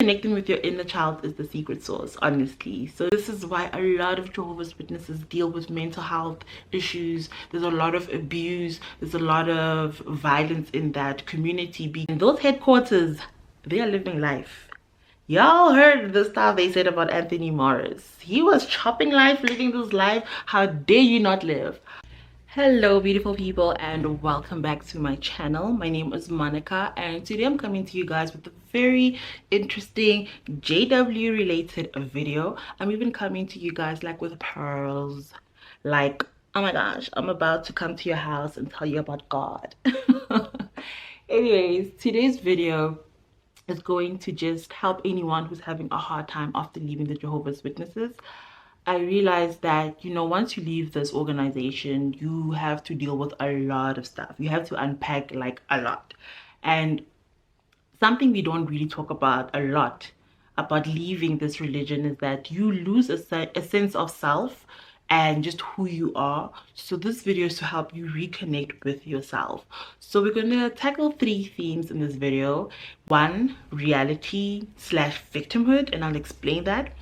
reconnecting with your inner child is the secret sauce, honestly. So this is why a lot of Jehovah's Witnesses deal with mental health issues. There's a lot of abuse, there's a lot of violence in that community. In those headquarters, they are living life. Y'all heard the stuff they said about Anthony Morris. He was chopping life, living this life. How dare you not live? Hello beautiful people, and welcome back to my channel. My name is Monica, and today I'm coming to you guys with a very interesting JW related video. I'm even coming to you guys like with pearls, like, oh my gosh, I'm about to come to your house and tell you about God. Anyways, today's video is going to just help anyone who's having a hard time after leaving the Jehovah's Witnesses. I realized that, you know, once you leave this organization, you have to deal with a lot of stuff. You have to unpack like a lot. And something we don't really talk about a lot about leaving this religion is that you lose a sense of self and just who you are. So this video is to help you reconnect with yourself. So we're going to tackle 3 themes in this video. 1, reality / victimhood, and I'll explain that.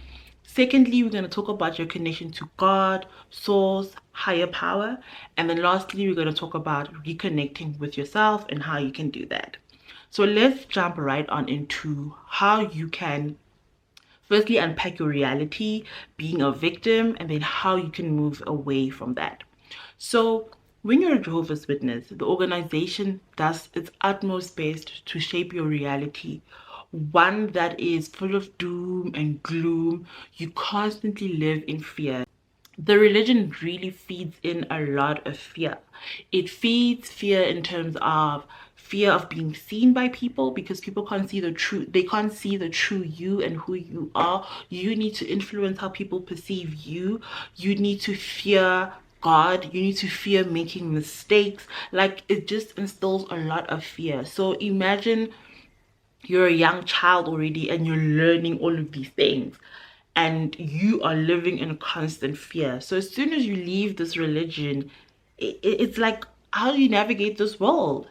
Secondly, we're going to talk about your connection to God, source, higher power. And then lastly, we're going to talk about reconnecting with yourself and how you can do that. So let's jump right on into how you can firstly unpack your reality, being a victim, and then how you can move away from that. So when you're a Jehovah's Witness, the organization does its utmost best to shape your reality, one that is full of doom and gloom. You constantly live in fear. The religion really feeds in a lot of fear. It feeds fear in terms of fear of being seen by people, because people can't see the truth. They can't see the true you and who you are. You need to influence how people perceive you. You need to fear God. You need to fear making mistakes. Like, it just instills a lot of fear. So imagine you're a young child already and you're learning all of these things, and you are living in constant fear. So as soon as you leave this religion, it's like, how do you navigate this world?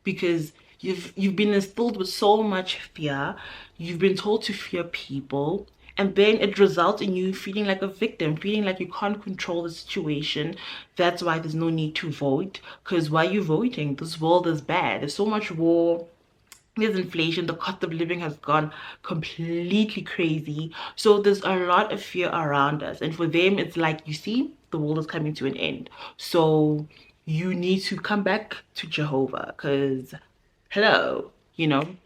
Because you've been instilled with so much fear. You've been told to fear people, and then it results in you feeling like a victim, feeling like you can't control the situation. That's why there's no need to vote, because why are you voting? This world is bad. There's so much war, there's inflation, the cost of living has gone completely crazy. So there's a lot of fear around us, and for them it's like, you see, the world is coming to an end, so you need to come back to Jehovah, because hello, you know.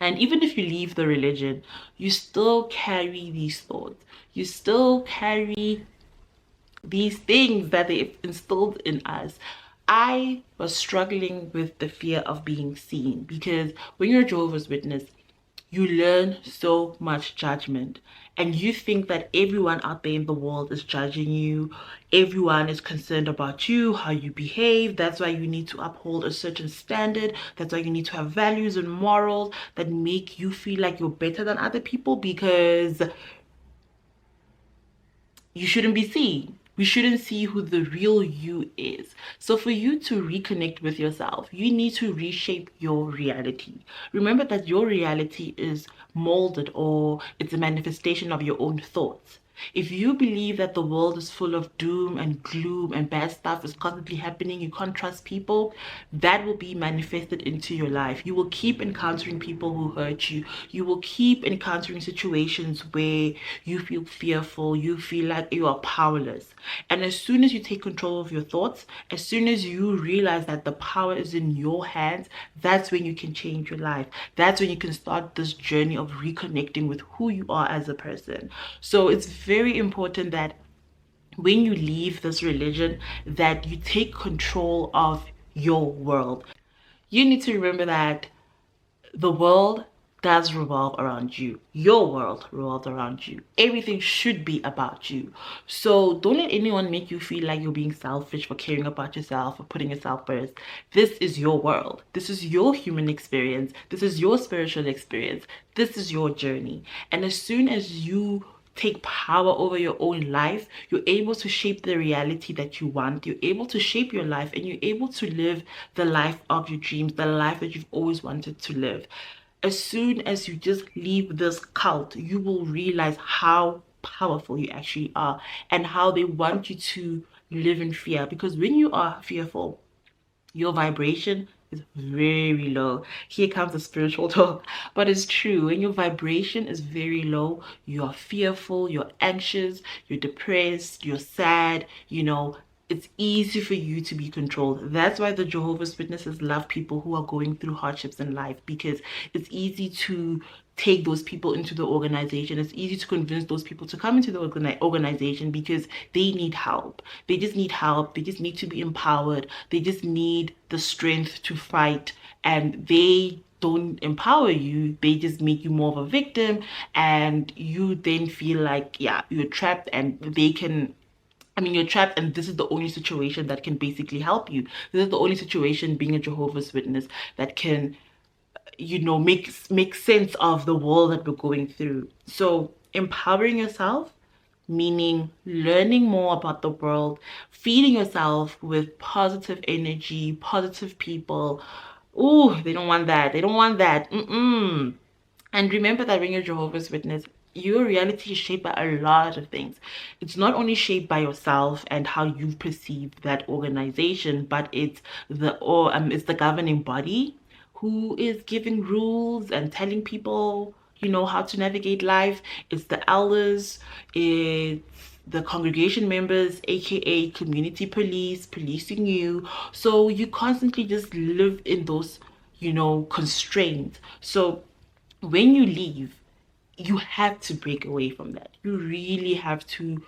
And even if you leave the religion, you still carry these thoughts, you still carry these things that they've instilled in us. I was struggling with the fear of being seen, because when you're a Jehovah's Witness, you learn so much judgment, and you think that everyone out there in the world is judging you. Everyone is concerned about you, how you behave. That's why you need to uphold a certain standard. That's why you need to have values and morals that make you feel like you're better than other people, because you shouldn't be seen. We shouldn't see who the real you is. So for you to reconnect with yourself, you need to reshape your reality. Remember that your reality is molded, or it's a manifestation of your own thoughts. If you believe that the world is full of doom and gloom and bad stuff is constantly happening, you can't trust people, that will be manifested into your life. You will keep encountering people who hurt you. You will keep encountering situations where you feel fearful, you feel like you are powerless. And as soon as you take control of your thoughts, as soon as you realize that the power is in your hands, that's when you can change your life. That's when you can start this journey of reconnecting with who you are as a person. So it's very important that when you leave this religion, that you take control of your world. You need to remember that the world does revolve around you. Your world revolves around you. Everything should be about you. So don't let anyone make you feel like you're being selfish for caring about yourself or putting yourself first. This is your world. This is your human experience. This is your spiritual experience. This is your journey. And as soon as you take power over your own life, you're able to shape the reality that you want. You're able to shape your life, and you're able to live the life of your dreams, the life that you've always wanted to live. as soon as you just leave this cult, you will realize how powerful you actually are and how they want you to live in fear. Because when you are fearful, your vibration is very low. Here comes the spiritual talk, but it's true. When your vibration is very low, you're fearful, you're anxious, you're depressed, you're sad, it's easy for you to be controlled. That's why the Jehovah's Witnesses love people who are going through hardships in life, because it's easy to take those people into the organization. It's easy to convince those people to come into the organization because they need help. They just need help. They just need to be empowered. They just need the strength to fight. And they don't empower you. They just make you more of a victim. And you then feel like, yeah, you're trapped, and you're trapped, and this is the only situation that can basically help you. This is the only situation, being a Jehovah's Witness, that can, make sense of the world that we're going through. So empowering yourself, meaning learning more about the world, feeding yourself with positive energy, positive people. Oh, they don't want that. They don't want that. And remember that when you're Jehovah's Witness, your reality is shaped by a lot of things. It's not only shaped by yourself and how you've perceived that organization, but it's the governing body who is giving rules and telling people, how to navigate life. It's the elders, it's the congregation members, aka community police, policing you. So you constantly just live in those, constraints. So when you leave, you have to break away from that. You really have to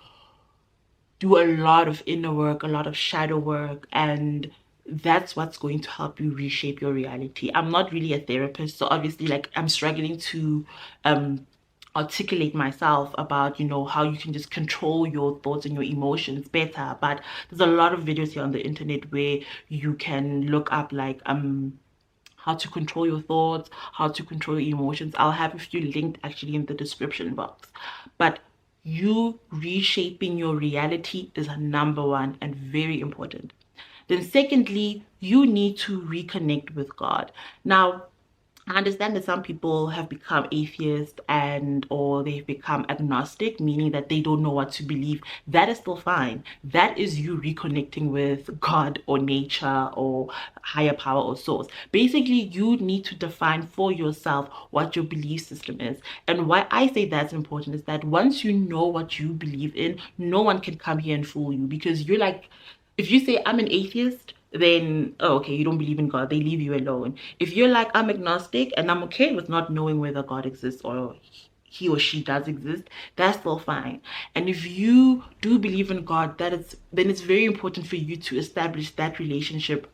do a lot of inner work, a lot of shadow work, and that's what's going to help you reshape your reality. I'm not really a therapist, so obviously, like, I'm struggling to articulate myself about, how you can just control your thoughts and your emotions better. But there's a lot of videos here on the internet where you can look up, like, how to control your thoughts, how to control your emotions. I'll have a few linked actually in the description box. But you reshaping your reality is number one and very important. Then secondly, you need to reconnect with God. Now, I understand that some people have become atheists or they've become agnostic, meaning that they don't know what to believe. That is still fine. That is you reconnecting with God or nature or higher power or source. Basically, you need to define for yourself what your belief system is. And why I say that's important is that once you know what you believe in, no one can come here and fool you, because you're like, if you say I'm an atheist, then, oh, okay, you don't believe in God, they leave you alone. If you're like, I'm agnostic and I'm okay with not knowing whether God exists or he or she does exist, that's still fine. And if you do believe in God, then it's very important for you to establish that relationship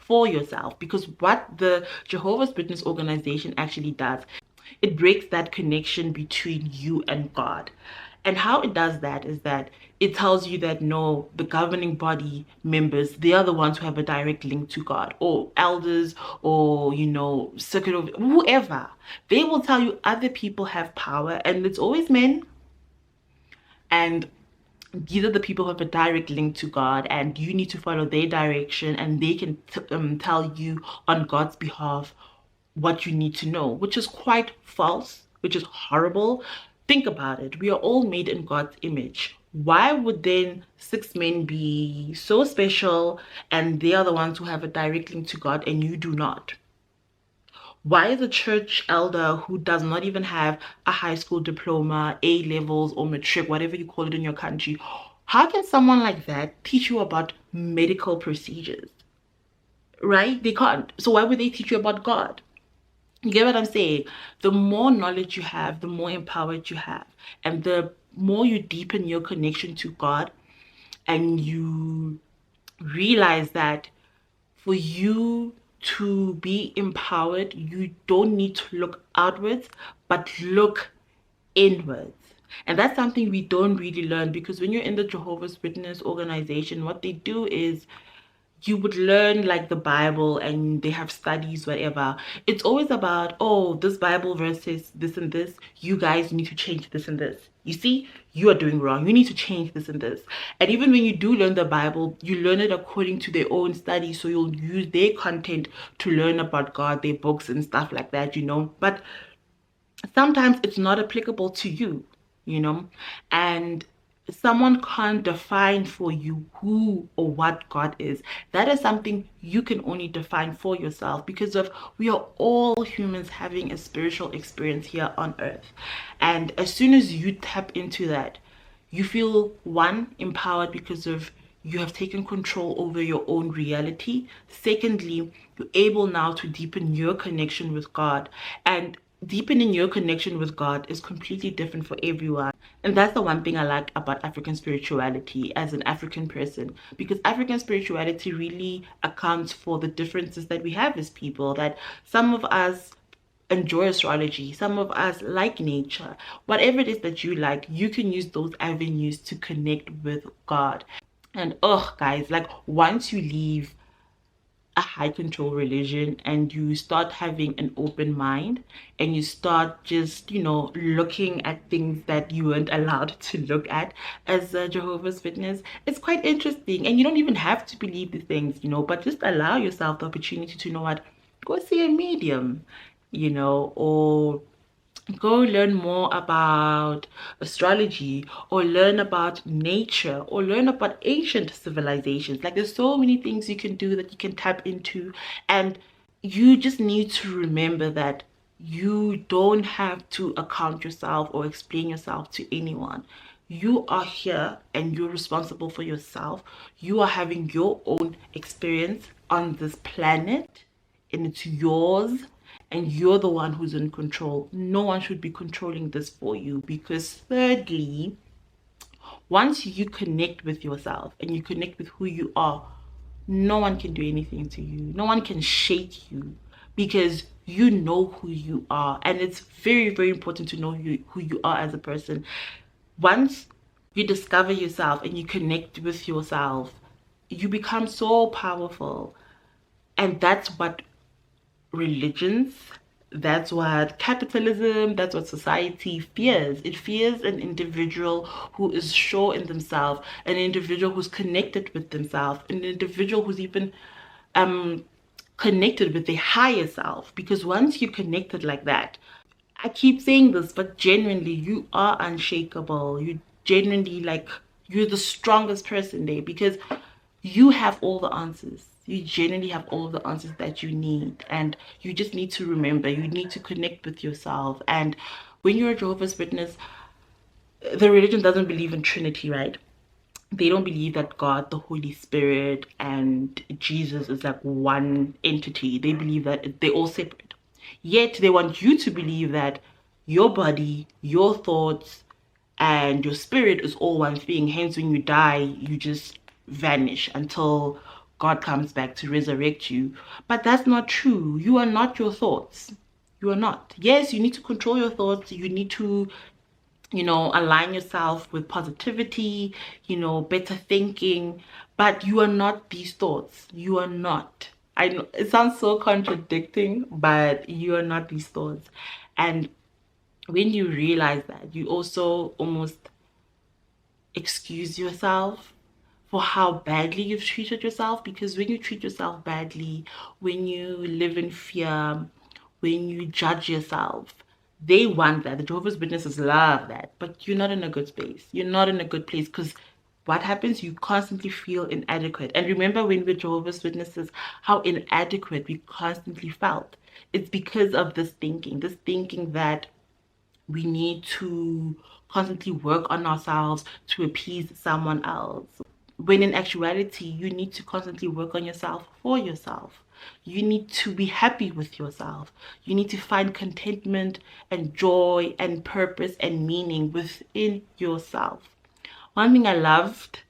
for yourself. Because what the Jehovah's Witness organization actually does, it breaks that connection between you and God. And how it does that is that it tells you that no, the governing body members, they are the ones who have a direct link to God, or elders, or circuit of whoever. They will tell you other people have power, and it's always men. And these are the people who have a direct link to God, and you need to follow their direction, and they can tell you on God's behalf what you need to know, which is quite false, which is horrible. Think about it. We are all made in God's image. Why would then 6 men be so special and they are the ones who have a direct link to God and you do not? Why is a church elder who does not even have a high school diploma, A levels, or matric, whatever you call it in your country, how can someone like that teach you about medical procedures? Right? They can't. So why would they teach you about God? You get what I'm saying? The more knowledge you have, the more empowered you have. And the more you deepen your connection to God, and you realize that for you to be empowered, you don't need to look outwards, but look inwards. And that's something we don't really learn, because when you're in the Jehovah's Witness organization, what they do is you would learn like the Bible and they have studies, whatever. It's always about, oh, this Bible verse says this and this. You guys need to change this and this. You see, you are doing wrong. You need to change this and this. And even when you do learn the Bible, you learn it according to their own study. So you'll use their content to learn about God, their books and stuff like that, you know. But sometimes it's not applicable to you, you know, and someone can't define for you who or what God is. That is something you can only define for yourself, because of we are all humans having a spiritual experience here on earth. And as soon as you tap into that, you feel one, empowered because of you have taken control over your own reality. Secondly, you're able now to deepen your connection with God. And deepening your connection with God is completely different for everyone. And that's the one thing I like about African spirituality as an African person, because African spirituality really accounts for the differences that we have as people, that some of us enjoy astrology, some of us like nature. Whatever it is that you like, you can use those avenues to connect with God. And oh guys, like once you leave a high control religion and you start having an open mind and you start just, you know, looking at things that you weren't allowed to look at as a Jehovah's Witness, it's quite interesting. And you don't even have to believe these things, you know, but just allow yourself the opportunity to, you know what, go see a medium, you know, or go learn more about astrology, or learn about nature, or learn about ancient civilizations. Like there's so many things you can do that you can tap into. And you just need to remember that you don't have to account yourself or explain yourself to anyone. You are here and you're responsible for yourself. You are having your own experience on this planet and it's yours, and you're the one who's in control. No one should be controlling this for you, because thirdly, once you connect with yourself and you connect with who you are, no one can do anything to you. No one can shake you, because you know who you are. And it's very, very important to know who you are as a person. Once you discover yourself and you connect with yourself, you become so powerful. And that's what religions, that's what capitalism, that's what society fears. It fears an individual who is sure in themselves, an individual who's connected with themselves, an individual who's even connected with their higher self. Because once you're connected like that, I keep saying this, but genuinely, you are unshakable. You genuinely, like, you're the strongest person there, because you have all the answers. You genuinely have all the answers that you need. And you just need to remember, you need to connect with yourself. And when you're a Jehovah's Witness, the religion doesn't believe in Trinity, right? They don't believe that God, the Holy Spirit, and Jesus is like one entity. They believe that they're all separate. Yet they want you to believe that your body, your thoughts, and your spirit is all one thing. Hence, when you die, you just vanish until God comes back to resurrect you. But that's not true. You are not your thoughts. You are not. Yes, you need to control your thoughts. You need to, you know, align yourself with positivity, you know, better thinking. But you are not these thoughts. You are not. I know it sounds so contradicting, but you are not these thoughts. And when you realize that, you also almost excuse yourself for how badly you've treated yourself. Because when you treat yourself badly, when you live in fear, when you judge yourself, they want that. The Jehovah's Witnesses love that. But you're not in a good space. You're not in a good place, because what happens? You constantly feel inadequate. And remember, when we're Jehovah's Witnesses, how inadequate we constantly felt. It's because of this thinking that we need to constantly work on ourselves to appease someone else. When in actuality, you need to constantly work on yourself for yourself. You need to be happy with yourself. You need to find contentment and joy and purpose and meaning within yourself. One thing I loved,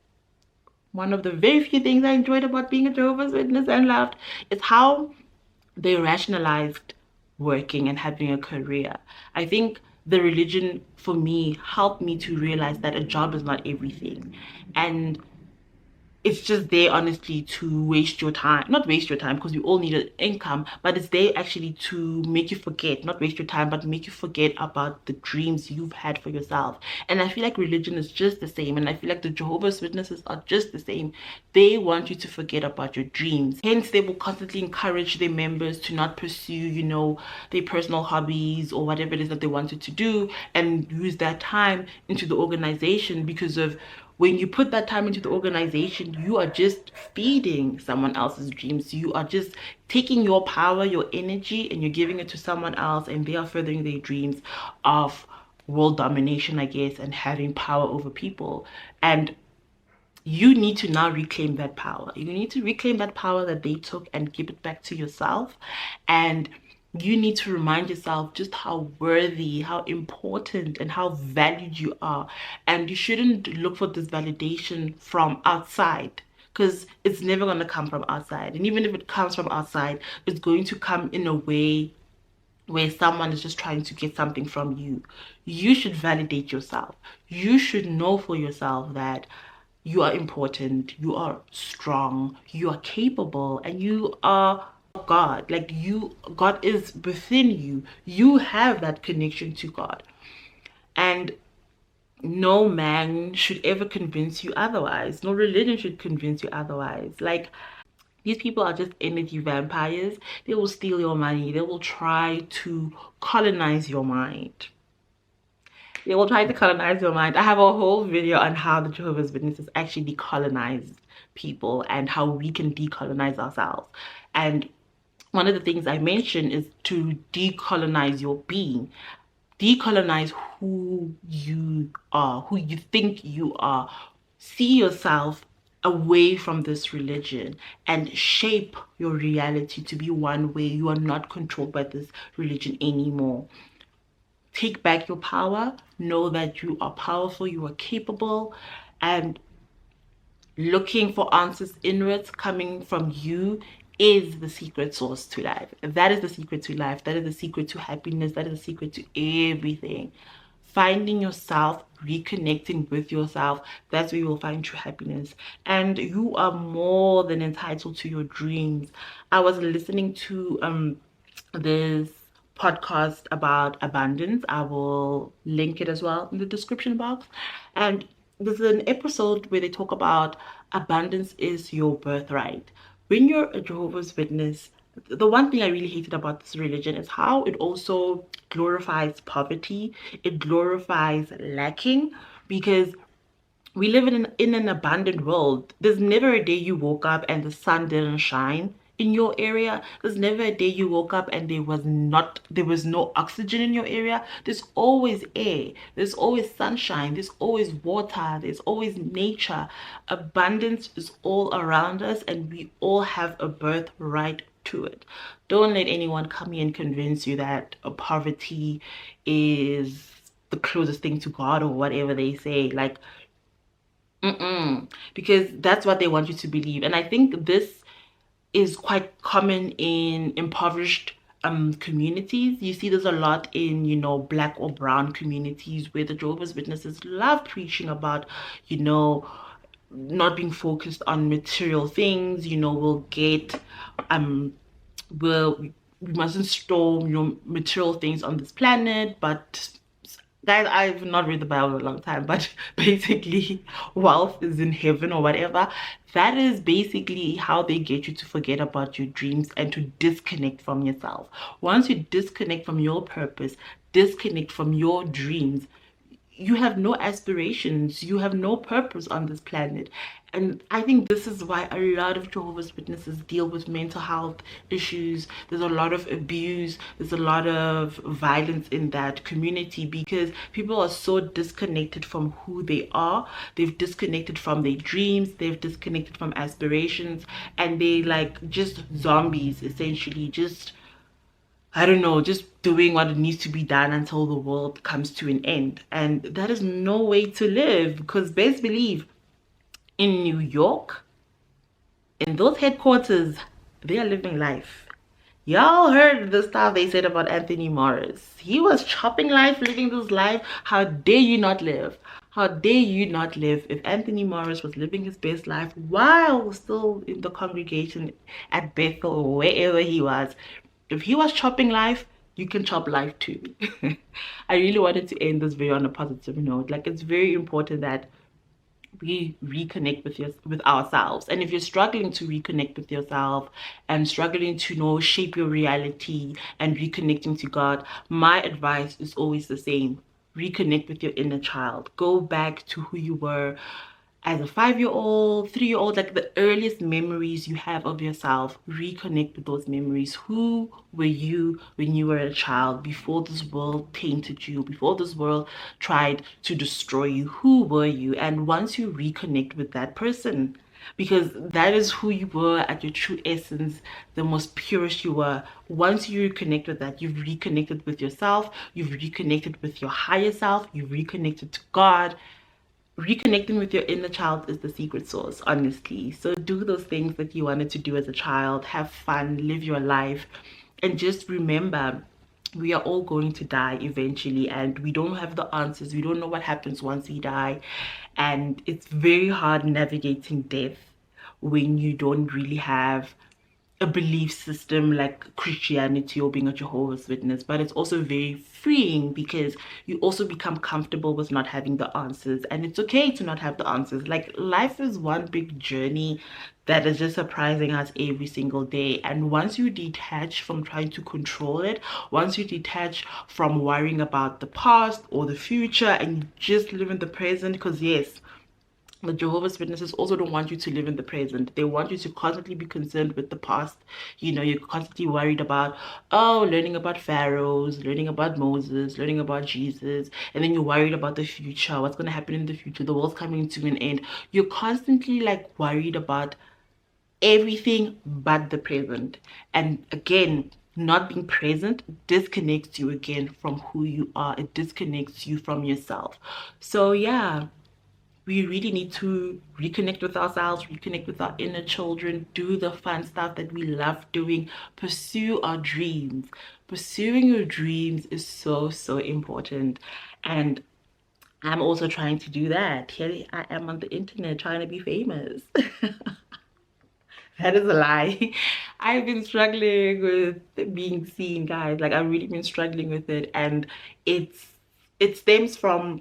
one of the very few things I enjoyed about being a Jehovah's Witness and loved, is how they rationalized working and having a career. I think the religion for me helped me to realize that a job is not everything. And it's just there honestly to waste your time, not waste your time because we all need an income, but it's there actually to make you forget, not waste your time, but make you forget about the dreams you've had for yourself. And I feel like religion is just the same, and I feel like the Jehovah's Witnesses are just the same. They want you to forget about your dreams, hence they will constantly encourage their members to not pursue, their personal hobbies or whatever it is that they wanted to do, and use that time into the organization, because of when you put that time into the organization, you are just feeding someone else's dreams. You are just taking your power, your energy, and you're giving it to someone else, and they are furthering their dreams of world domination, I guess, and having power over people. And you need to now reclaim that power. You need to reclaim that power that they took and give it back to yourself. And you need to remind yourself just how worthy, how important, and how valued you are. And you shouldn't look for this validation from outside, because it's never going to come from outside. And even if it comes from outside, it's going to come in a way where someone is just trying to get something from you. You should validate yourself. You should know for yourself that you are important, you are strong, you are capable, and you are God. Like, God is within you. You have that connection to God. And no man should ever convince you otherwise. No religion should convince you otherwise. Like, these people are just energy vampires. They will steal your money. They will try to colonize your mind. They will try to colonize your mind. I have a whole video on how the Jehovah's Witnesses actually decolonized people and how we can decolonize ourselves. And one of the things I mentioned is to decolonize your being. Decolonize who you are, who you think you are. See yourself away from this religion and shape your reality to be one where you are not controlled by this religion anymore. Take back your power. Know that you are powerful, you are capable, and looking for answers inwards coming from you is the secret source to life. That is the secret to life. That is the secret to happiness. That is the secret to everything. Finding yourself, reconnecting with yourself, that's where you will find true happiness. And you are more than entitled to your dreams. I was listening to this podcast about abundance. I will link it as well in the description box. And there's an episode where they talk about abundance is your birthright. When you're a Jehovah's Witness, the one thing I really hated about this religion is how it also glorifies poverty. It glorifies lacking, because we live in an abundant world. There's never a day you woke up and the sun didn't shine in your area. There's never a day you woke up and there was no oxygen in your area. There's always air, there's always sunshine, there's always water, there's always nature. Abundance is all around us, and we all have a birthright to it. Don't let anyone come here and convince you that poverty is the closest thing to God or whatever they say. Like, because that's what they want you to believe. And I think this is quite common in impoverished communities. You see there's a lot in, black or brown communities, where the Jehovah's Witnesses love preaching about, not being focused on material things. We'll get we mustn't store material things on this planet. But guys, I've not read the Bible in a long time, but basically wealth is in heaven or whatever. That is basically how they get you to forget about your dreams and to disconnect from yourself. Once you disconnect from your purpose, disconnect from your dreams, you have no aspirations, you have no purpose on this planet. And I think this is why a lot of Jehovah's Witnesses deal with mental health issues. There's a lot of abuse, there's a lot of violence in that community, because people are so disconnected from who they are. They've disconnected from their dreams, they've disconnected from aspirations, and they like just zombies, essentially, just, I don't know, just doing what needs to be done until the world comes to an end. And that is no way to live, because best believe in New York, in those headquarters, they are living life. Y'all heard the stuff they said about Anthony Morris. He was chopping life, living this life. How dare you not live? How dare you not live? If Anthony Morris was living his best life while still in the congregation at Bethel or wherever he was, if he was chopping life, you can chop life too. I really wanted to end this video on a positive note. Like, it's very important that we reconnect with ourselves. And if you're struggling to reconnect with yourself and struggling to shape your reality and reconnecting to God, my advice is always the same: reconnect with your inner child. Go back to who you were as a 5-year-old, 3-year-old, like the earliest memories you have of yourself. Reconnect with those memories. Who were you when you were a child, before this world tainted you, before this world tried to destroy you? Who were you? And once you reconnect with that person, because that is who you were at your true essence, the most purest you were. Once you reconnect with that, you've reconnected with yourself, you've reconnected with your higher self, you've reconnected to God. Reconnecting with your inner child is the secret sauce, honestly. So do those things that you wanted to do as a child. Have fun, live your life, and just remember, we are all going to die eventually, and we don't have the answers. We don't know what happens once we die, and it's very hard navigating death when you don't really have a belief system like Christianity or being a Jehovah's Witness. But it's also very freeing because you also become comfortable with not having the answers, and it's okay to not have the answers. Like, life is one big journey that is just surprising us every single day. And once you detach from trying to control it, once you detach from worrying about the past or the future, and you just live in the present, because yes, the Jehovah's Witnesses also don't want you to live in the present. They want you to constantly be concerned with the past. You're constantly worried about, oh, learning about pharaohs, learning about Moses, learning about Jesus, and then you're worried about the future, what's going to happen in the future, the world's coming to an end. You're constantly like worried about everything but the present. And again, not being present disconnects you again from who you are. It disconnects you from yourself. So yeah, we really need to reconnect with ourselves, reconnect with our inner children, do the fun stuff that we love doing, pursue our dreams. Pursuing your dreams is so, so important. And I'm also trying to do that. Here I am on the internet trying to be famous. That is a lie. I've been struggling with being seen, guys. Like, I've really been struggling with it. And it stems from,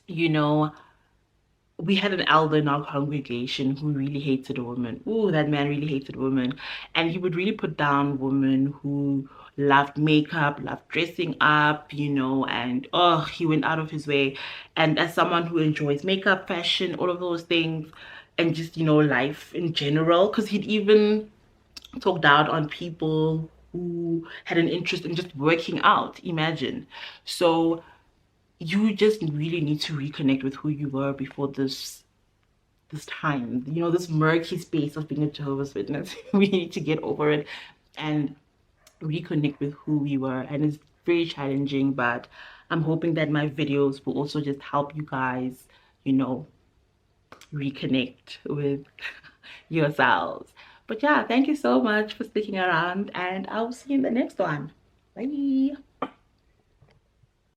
you know, we had an elder in our congregation who really hated women. Ooh, that man really hated women. And he would really put down women who loved makeup, loved dressing up, and oh, he went out of his way. And as someone who enjoys makeup, fashion, all of those things, and just, life in general, because he'd even talked out on people who had an interest in just working out, imagine. So you just really need to reconnect with who you were before this time, this murky space of being a Jehovah's Witness. We need to get over it and reconnect with who we were. And it's very challenging, but I'm hoping that my videos will also just help you guys, reconnect with yourselves. But yeah, thank you so much for sticking around, and I'll see you in the next one. Bye.